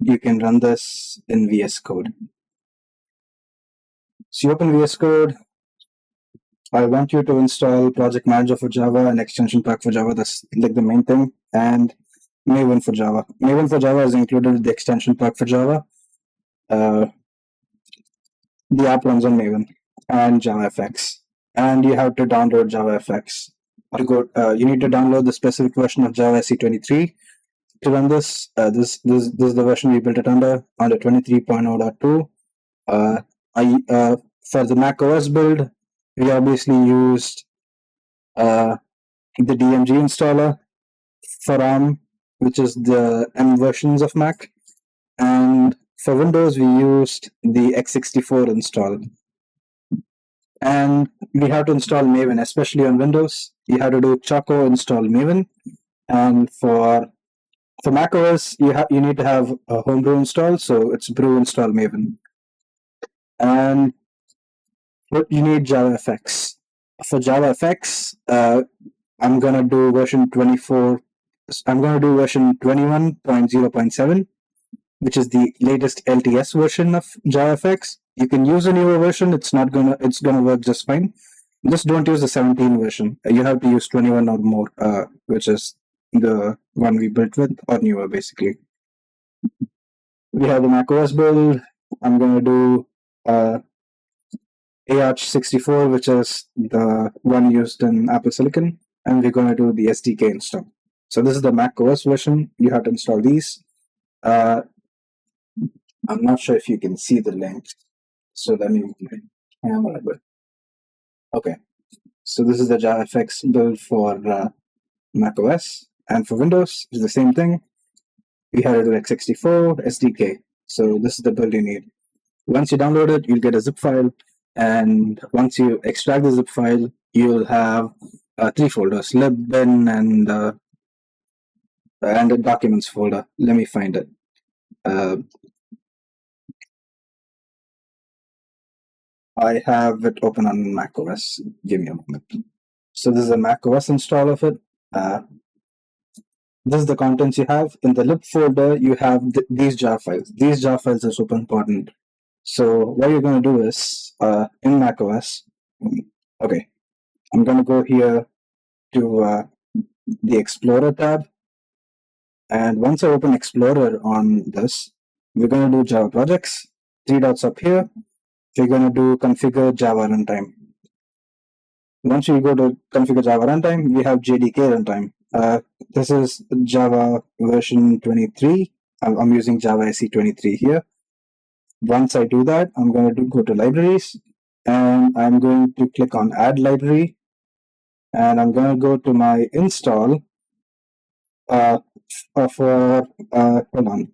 you can run this in VS Code. So you open VS Code. I want you to install Project Manager for Java and extension pack for Java. That's like the main thing. And Maven for Java. Maven for Java is included with the extension pack for Java. The app runs on Maven and JavaFX. And you have to download JavaFX. You need to download the specific version of Java SE 23 to run this. This is the version we built it under 23.0.2. For the Mac OS build, we obviously used the DMG installer for ARM, which is the M versions of Mac. And for Windows, we used the x64 install. And we have to install Maven, especially on Windows. You have to do Choco install Maven. And for Mac OS, you need to have a homebrew install, so it's brew install Maven. And you need JavaFX. For JavaFX, I'm gonna do version 24. I'm gonna do version 21.0.7, which is the latest LTS version of JavaFX. You can use a newer version; it's gonna work just fine. Just don't use the 17 version. You have to use 21 or more, which is the one we built with, or newer, basically. We have the macOS build. I'm gonna do ARch64, which is the one used in Apple Silicon, and we're gonna do the SDK install. So this is the macOS version. You have to install these. I'm not sure if you can see the link, so let me move my camera a bit. Okay, so this is the JavaFX build for macOS, and for Windows, it's the same thing. We have to do x64 SDK. So this is the build you need. Once you download it, you'll get a zip file, and once you extract the zip file, you'll have 3 folders: lib, bin, and a documents folder. Let me find it. I have it open on macOS. Give me a moment. So this is a macOS install of it. This is the contents you have. In the lib folder, you have these jar files. These jar files are super important. So what you're going to do is, in macOS, okay, I'm going to go here to the Explorer tab. And once I open Explorer on this, we're going to do Java projects, 3 dots up here. We're going to do configure Java runtime. Once you go to configure Java runtime, we have JDK runtime. This is Java version 23. I'm using Java SE 23 here. Once I do that, I'm going to go to libraries, and I'm going to click on add library, and I'm going to go to my install hold on.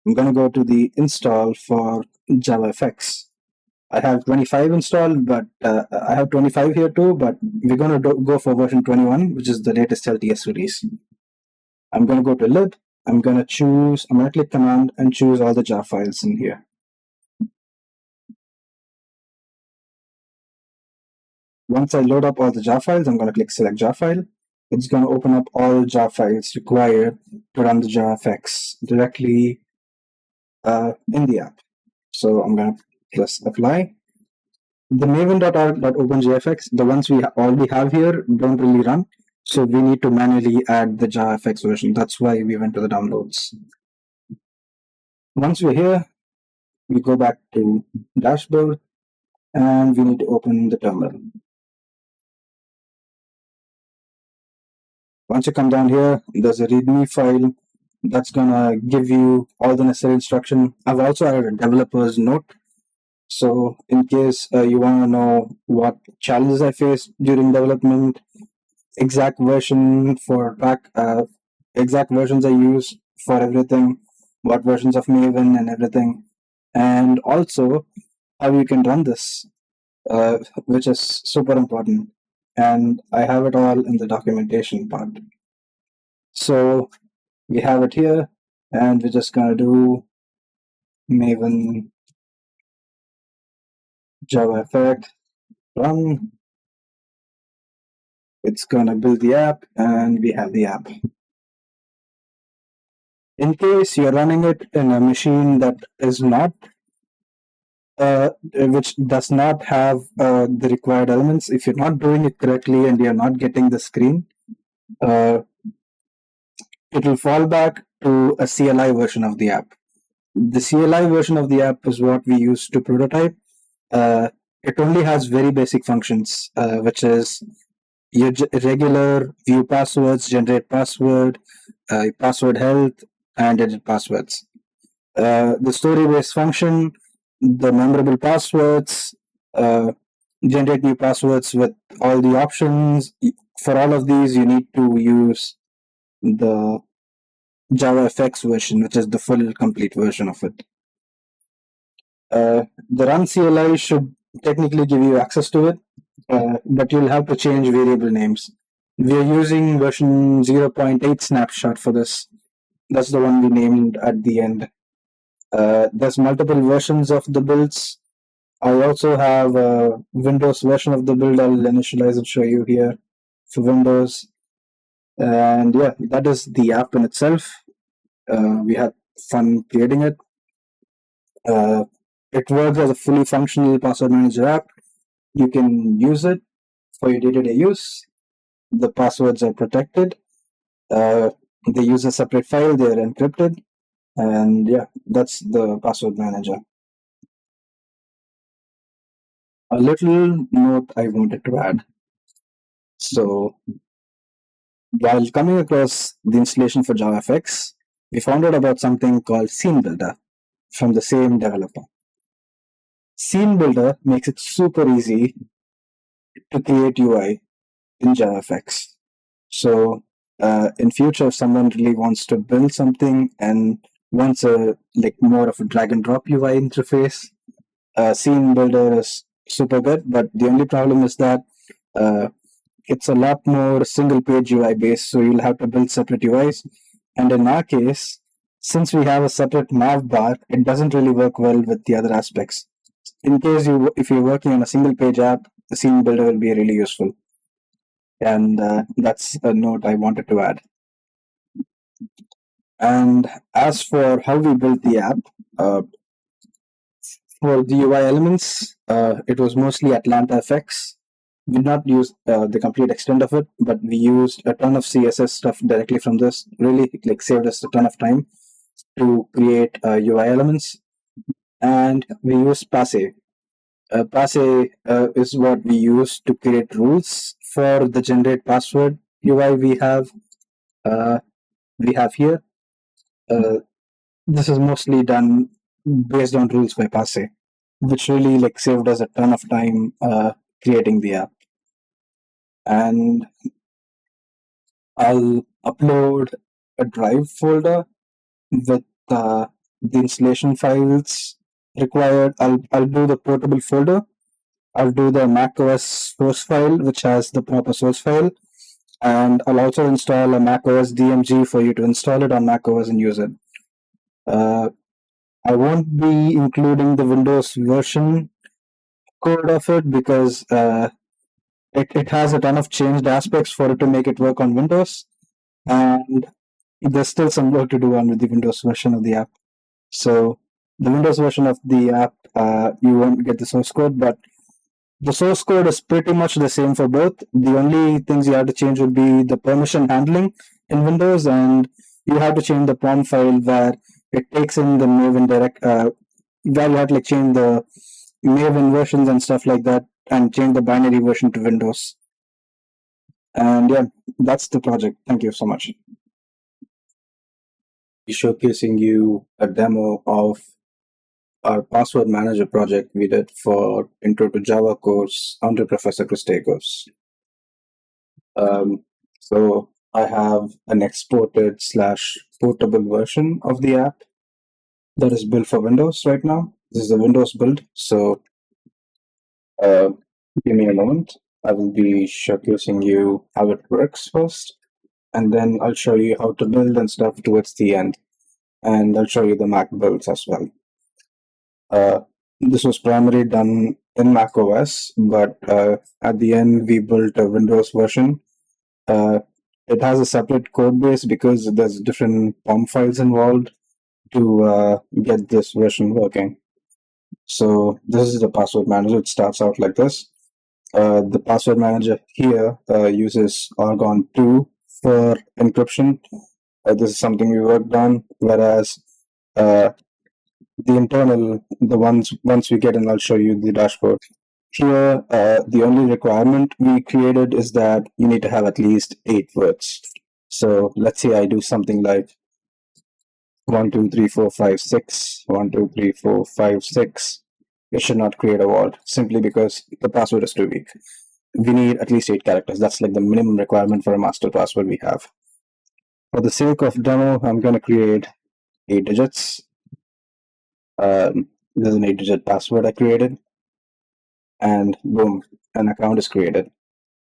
I'm going to go to the install for JavaFX. I have 25 installed, but I have 25 here too, but we're going to go for version 21, which is the latest LTS release. I'm going to go to lib. I'm going to click command and choose all the jar files in here. Once I load up all the jar files, I'm going to click select jar file. It's going to open up all jar files required to run the JavaFX directly in the app. So I'm going to press apply. The maven.org.openjfx, the ones we already have here, don't really run. So we need to manually add the JavaFX version. That's why we went to the downloads. Once we're here, we go back to dashboard, and we need to open the terminal. Once you come down here, there's a README file that's gonna give you all the necessary instruction. I've also added a developer's note. So in case you want to know what challenges I faced during development, exact version for exact versions I use for everything, what versions of Maven and everything, and also how you can run this, which is super important. And I have it all in the documentation part. So we have it here, and we're just gonna do Maven JavaFX run. It's gonna build the app, and we have the app. In case you're running it in a machine that is not, which does not have the required elements, if you're not doing it correctly and you're not getting the screen, uh, it will fall back to a CLI version of the app. The CLI version of the app is what we use to prototype. It only has very basic functions, which is your regular view passwords, generate password, password health, and edit passwords. The story-based function, the memorable passwords, uh, generate new passwords with all the options. For all of these, you need to use the JavaFX version, which is the full complete version of it. The run CLI should technically give you access to it, but you'll have to change variable names. We are using version 0.8 snapshot for this. That's the one we named at the end. There's multiple versions of the builds. I also have a Windows version of the build. I'll initialize and show you here for Windows. And yeah, that is the app in itself. We had fun creating it. It works as a fully functional password manager app. You can use it for your day-to-day use. The passwords are protected. They use a separate file. They're encrypted. And yeah, that's the password manager. A little note I wanted to add. So while coming across the installation for JavaFX, we found out about something called Scene Builder from the same developer. Scene Builder makes it super easy to create UI in JavaFX. So in future, if someone really wants to build something and wants a like more of a drag and drop UI interface, Scene Builder is super good. But the only problem is that it's a lot more single page UI based, so you'll have to build separate UIs. And in our case, since we have a separate nav bar, it doesn't really work well with the other aspects. In case if you're working on a single page app, the scene builder will be really useful. And that's a note I wanted to add. And as for how we built the app, for the UI elements, it was mostly Atlanta FX. We did not use the complete extent of it, but we used a ton of CSS stuff directly from this. Really, like saved us a ton of time to create UI elements. And we use Passe. Passe is what we use to create rules for the generate password UI we have here. This is mostly done based on rules by Passe, which really like saved us a ton of time creating the app. And I'll upload a drive folder with the installation files required. I'll do the portable folder. I'll do the macOS source file, which has the proper source file. And I'll also install a macOS DMG for you to install it on macOS and use it. I won't be including the Windows version code of it because it has a ton of changed aspects for it to make it work on Windows. And there's still some work to do on with the Windows version of the app. So the Windows version of the app, you won't get the source code, but the source code is pretty much the same for both. The only things you have to change would be the permission handling in Windows, and you have to change the POM file where it takes in the Maven direct, where you have to like change the Maven versions and stuff like that, and change the binary version to Windows. And yeah, that's the project. Thank you so much. Showcasing you a demo of our password manager project we did for Intro to Java course under Professor Christakos. So I have an exported / portable version of the app that is built for Windows right now. This is a Windows build. So give me a moment. I will be showcasing you how it works first, and then I'll show you how to build and stuff towards the end. And I'll show you the Mac builds as well. This was primarily done in Mac OS, but at the end we built a Windows version. it has a separate code base because there's different POM files involved to get this version working. So this is the password manager. It starts out like this. The password manager here uses Argon 2 for encryption. This is something we worked on, whereas uh, the internal, the ones once we get in, I'll show you the dashboard. Here, the only requirement we created is that you need to have at least 8 words. So let's say I do something like 1, 2, 3, 4, 5, 6, 1, 2, 3, 4, 5, 6. It should not create a vault simply because the password is too weak. We need at least 8 characters. That's like the minimum requirement for a master password we have. For the sake of demo, I'm going to create 8 digits. There's an 8-digit password I created, and boom, an account is created.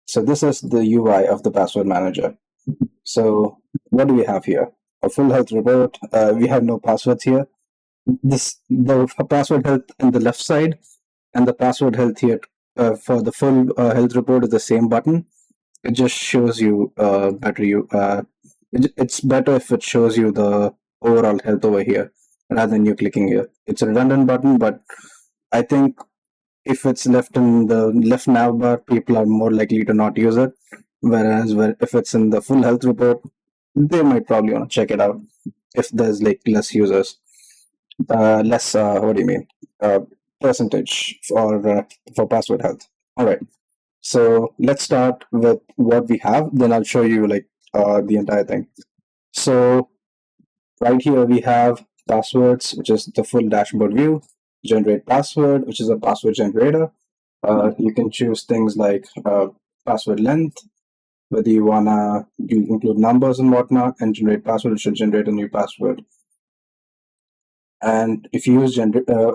So this is the UI of the password manager. So what do we have here? A full health report. We have no passwords here. The password health on the left side and the password health here for the full health report is the same button. It just shows you it's better if it shows you the overall health over here rather than you clicking here. It's a redundant button, but I think if it's left in the left nav bar, people are more likely to not use it. Whereas if it's in the full health report, they might probably want to check it out if there's like less users. Less, what do you mean? Percentage for password health. All right. So let's start with what we have. Then I'll show you like the entire thing. So right here we have passwords, which is the full dashboard view. Generate password, which is a password generator. You can choose things like password length, whether you wanna include numbers and whatnot, and generate password. It should generate a new password. And if you use a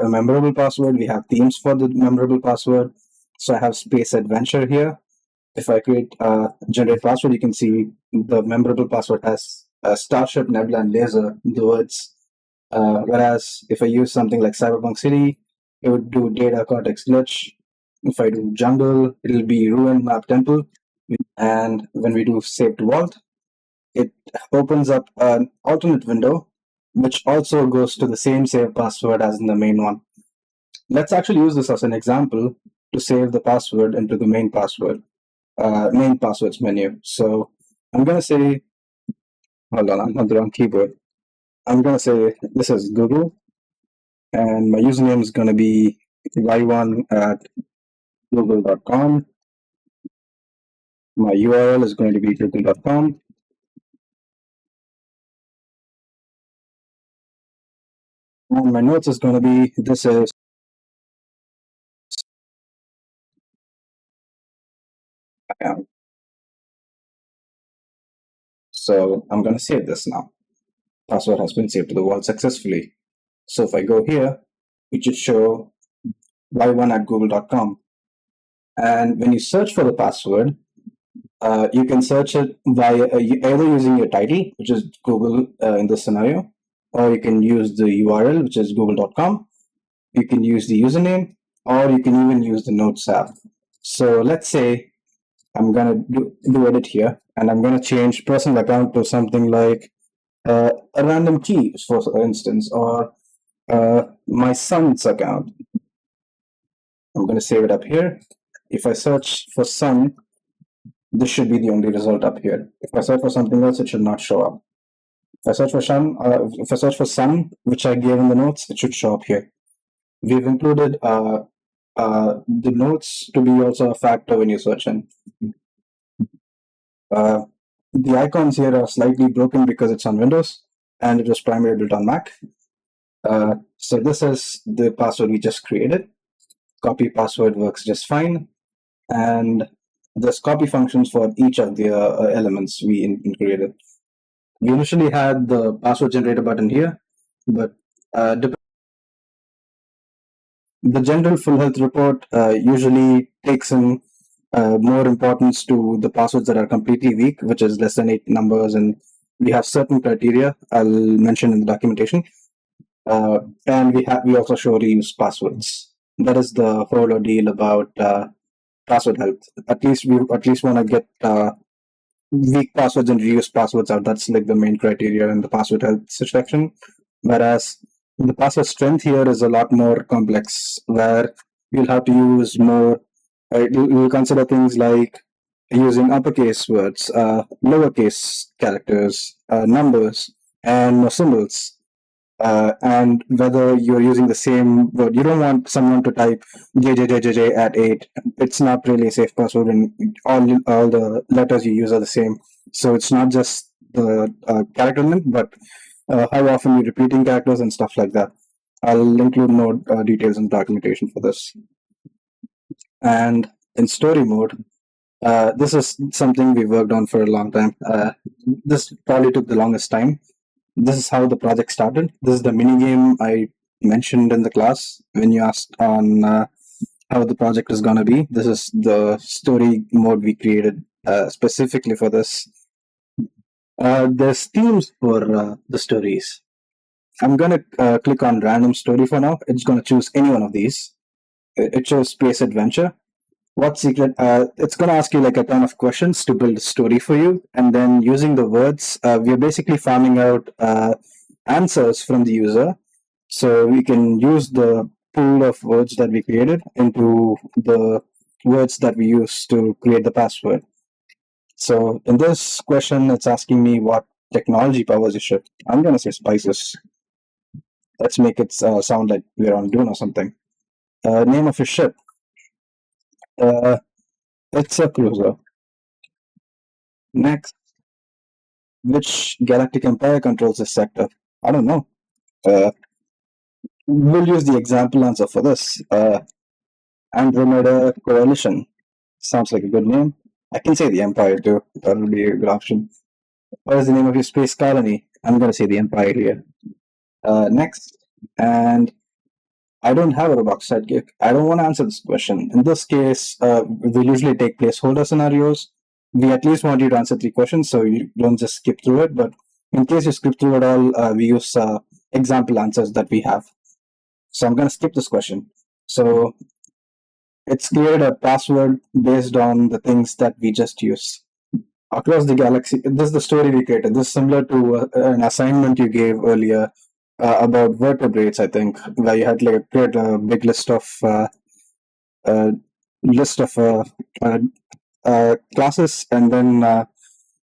memorable password, we have themes for the memorable password. So I have Space Adventure here. If I create generate password, you can see the memorable password has Starship, Nebula, and Laser, the words. Whereas if I use something like Cyberpunk City, it would do Data Cortex Glitch. If I do Jungle, it'll be Ruin Map Temple. And when we do Save to Vault, it opens up an alternate window, which also goes to the same save password as in the main one. Let's actually use this as an example to save the password into the main passwords menu. So I'm going to say, hold on, I'm on the wrong keyboard. I'm going to say this is Google, and my username is going to be y1 at google.com. My URL is going to be google.com. And my notes is going to be, this is account. So I'm going to save this now. Password has been saved to the vault successfully. So if I go here, it should show y1 at google.com. And when you search for the password, you can search it via either using your title, which is Google in this scenario, or you can use the URL, which is google.com. You can use the username, or you can even use the Notes app. So let's say I'm going to do edit here, and I'm going to change personal account to something like a random key, for instance, or my son's account. I'm going to save it up here. If I search for son, this should be the only result up here. If I search for something else, it should not show up. If I search for son, which I gave in the notes, it should show up here. We've included the notes to be also a factor when you're searching. The icons here are slightly broken because it's on Windows and it was primarily built on Mac. So this is the password we just created. Copy password works just fine. And there's copy functions for each of the elements we created. We initially had the password generator button here, but the general full health report usually takes in more importance to the passwords that are completely weak, which is less than 8 numbers, and we have certain criteria I'll mention in the documentation. And we also show reuse passwords. That is the whole ordeal about password health. At least we want to get weak passwords and reuse passwords out. That's like the main criteria in the password health section. Whereas the password strength here is a lot more complex, where you'll have to use more. You'll consider things like using uppercase words, lowercase characters, numbers, and symbols. And whether you're using the same word, you don't want someone to type JJJJJ at 8. It's not really a safe password, and all the letters you use are the same. So it's not just the character length, but how often you're repeating characters and stuff like that. I'll include more details and documentation for this. And in story mode, this is something we worked on for a long time. This probably took the longest time. This is how the project started. This is the mini game I mentioned in the class when you asked on how the project is going to be. This is the story mode we created specifically for this. There's themes for the stories. I'm going to click on random story for now. It's going to choose any one of these. It shows space adventure. What secret? It's going to ask you like a ton of questions to build a story for you. And then using the words, we're basically farming out answers from the user. So we can use the pool of words that we created into the words that we use to create the password. So in this question, it's asking me what technology powers your ship. I'm going to say spices. Let's make it sound like we're on Dune or something. Name of your ship. It's a cruiser. Next, which galactic empire controls this sector? I don't know. Uh, we'll use the example answer for this. Andromeda Coalition. Sounds like a good name. I can say the Empire too. That would be a good option. What is the name of your space colony? I'm going to say the Empire here. Next, and I don't have a Roblox sidekick. I don't want to answer this question. In this case, we usually take placeholder scenarios. We at least want you to answer 3 questions, so you don't just skip through it. But in case you skip through it all, we use example answers that we have. So I'm going to skip this question. So it's created a password based on the things that we just use. Across the galaxy, this is the story we created. This is similar to an assignment you gave earlier about vertebrates, I think, where you had like create a big list of classes, and then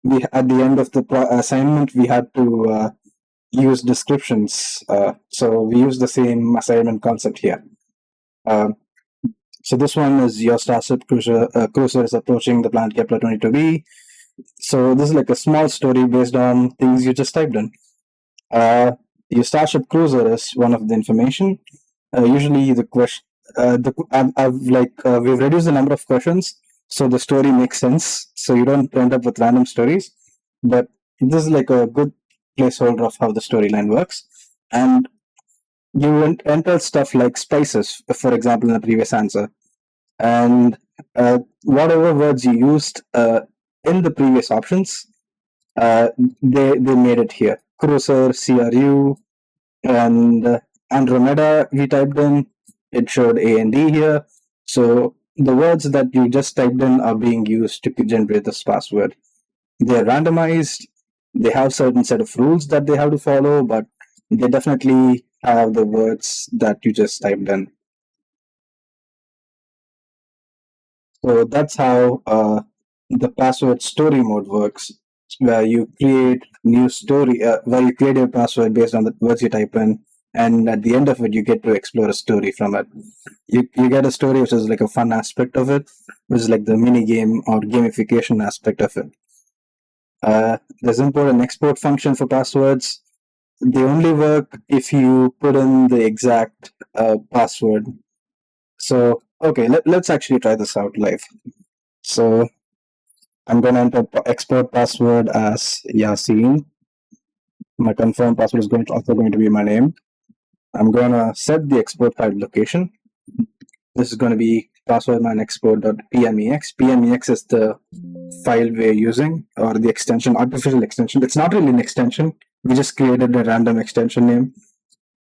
we at the end of the assignment we had to use descriptions. So we use the same assignment concept here. So this one is your starship cruiser is approaching the planet Kepler 22b. So this is like a small story based on things you just typed in. Your starship cruiser is one of the information. Usually the question, we've reduced the number of questions, so the story makes sense. So you don't end up with random stories. But this is like a good placeholder of how the storyline works. And you enter stuff like spices, for example, in the previous answer. And whatever words you used in the previous options, they made it here. Cruiser, CRU, and Andromeda we typed in. It showed A and D here. So the words that you just typed in are being used to generate this password. They're randomized. They have certain set of rules that they have to follow, but they definitely have the words that you just typed in. So that's how the password story mode works, where you create new story, where you create your password based on the words you type in, and at the end of it, you get to explore a story from it. You get a story which is like a fun aspect of it, which is like the mini game or gamification aspect of it. There's import and export function for passwords. They only work if you put in the exact password. So, okay, let's actually try this out live. So, I'm going to enter export password as Yasin. My confirmed password is also going to be my name. I'm going to set the export file location. This is going to be passwordman_export.pmex. PMEX is the file we're using, or the extension, artificial extension. It's not really an extension. We just created a random extension name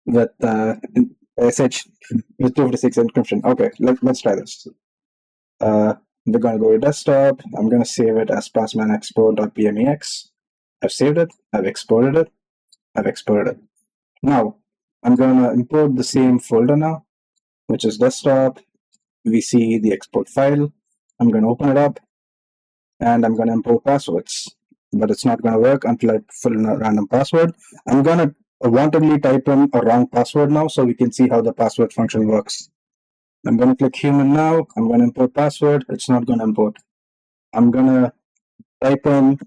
with SH with 256 encryption. Okay, let's try this. We're going to go to desktop. I'm going to save it as Passman export.pmex. I've saved it. I've exported it. I've exported it. Now, I'm going to import the same folder now, which is desktop. We see the export file. I'm going to open it up, and I'm going to import passwords. But it's not going to work until I fill in a random password. I'm going to wantedly type in a wrong password now so we can see how the password function works. I'm going to click human now. I'm going to import password. It's not going to import. I'm going to type in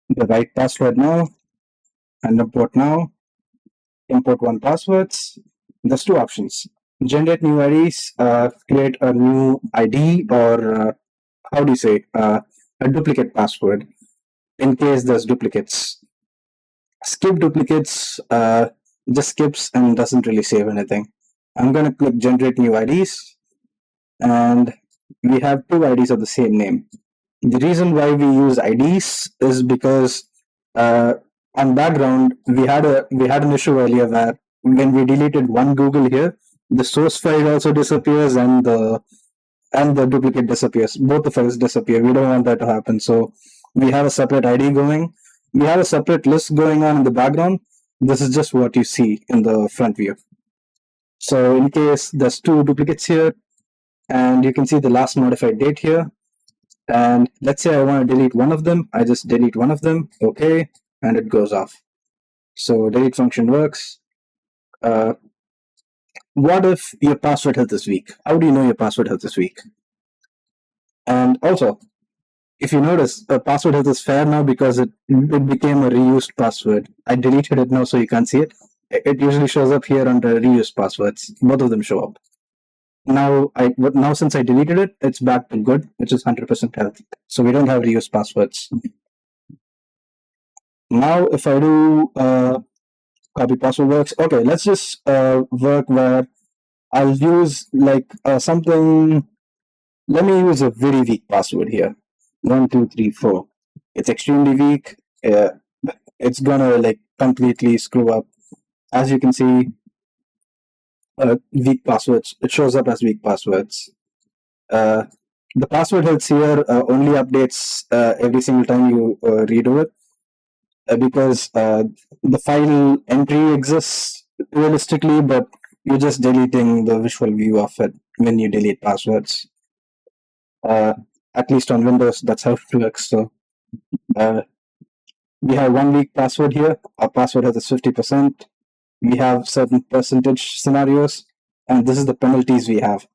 the right password now and import now. Import one passwords. There's two options. Generate new IDs, create a new ID, or how do you say, a duplicate password in case there's duplicates. Skip duplicates, just skips and doesn't really save anything. I'm going to click generate new IDs, and we have two IDs of the same name. The reason why we use IDs is because on background we had an issue earlier where when we deleted one Google here, the source file also disappears and the duplicate disappears. Both the files disappear. We don't want that to happen. So we have a separate ID going. We have a separate list going on in the background. This is just what you see in the front view. So in case there's two duplicates here, and you can see the last modified date here. And let's say I want to delete one of them. I just delete one of them. Okay. And it goes off. So delete function works. What if your password health is weak? How do you know your password health is weak? And also, if you notice, password health is fair now because it became a reused password. I deleted it now so you can't see it. It usually shows up here under reused passwords. Both of them show up. Now since I deleted it, it's back to good, which is 100% health. So we don't have reused passwords. Now if I do copy password works, okay, let's just work where I'll use like something. Let me use a very weak password here. 1, 2, 3, 4. It's extremely weak. It's gonna like completely screw up. As you can see, weak passwords. It shows up as weak passwords. The password health here only updates every single time you redo it because the file entry exists realistically, but you're just deleting the visual view of it when you delete passwords. At least on Windows, that's how it works. So we have 1 week password here. Our password health is 50%. We have certain percentage scenarios, and this is the penalties we have.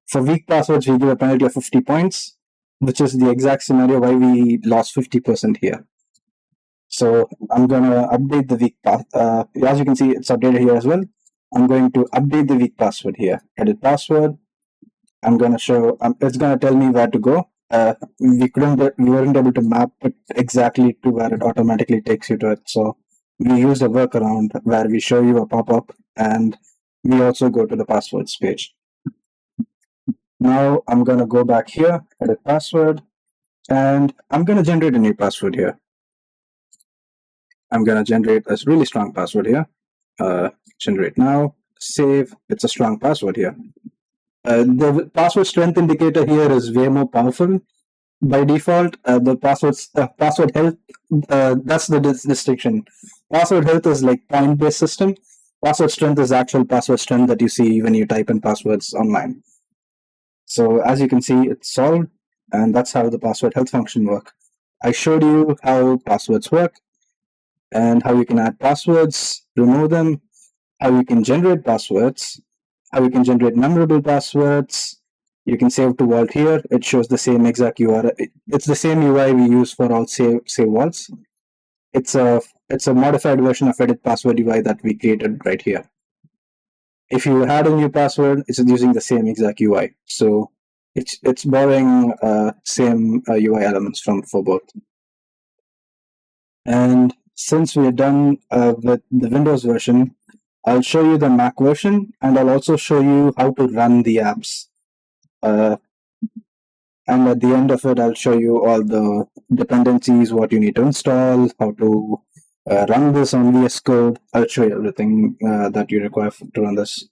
For weak passwords, we give a penalty of 50 points, which is the exact scenario why we lost 50% here. So I'm going to update the weak password. As you can see, it's updated here as well. I'm going to update the weak password here. Edit password. I'm going to show, it's going to tell me where to go. We weren't able to map it exactly to where it automatically takes you to it. So we use a workaround where we show you a pop-up and we also go to the passwords page. Now I'm going to go back here, edit password, and I'm going to generate a new password here. I'm going to generate a really strong password here. Generate now, save. It's a strong password here. The password strength indicator here is way more powerful. By default, the password health, that's the distinction. Password health is like point-based system. Password strength is actual password strength that you see when you type in passwords online. So as you can see, it's solved, and that's how the password health function work. I showed you how passwords work and how you can add passwords, remove them, how you can generate passwords, how you can generate memorable passwords. You can save to vault here. It shows the same exact URL. It's the same UI we use for all save vaults. It's a modified version of edit password UI that we created right here. If you add a new password, it's using the same exact UI. So it's borrowing same UI elements for both. And since we're done with the Windows version, I'll show you the Mac version, and I'll also show you how to run the apps. And at the end of it, I'll show you all the dependencies, what you need to install, how to run this on VS Code. I'll show you everything that you require to run this.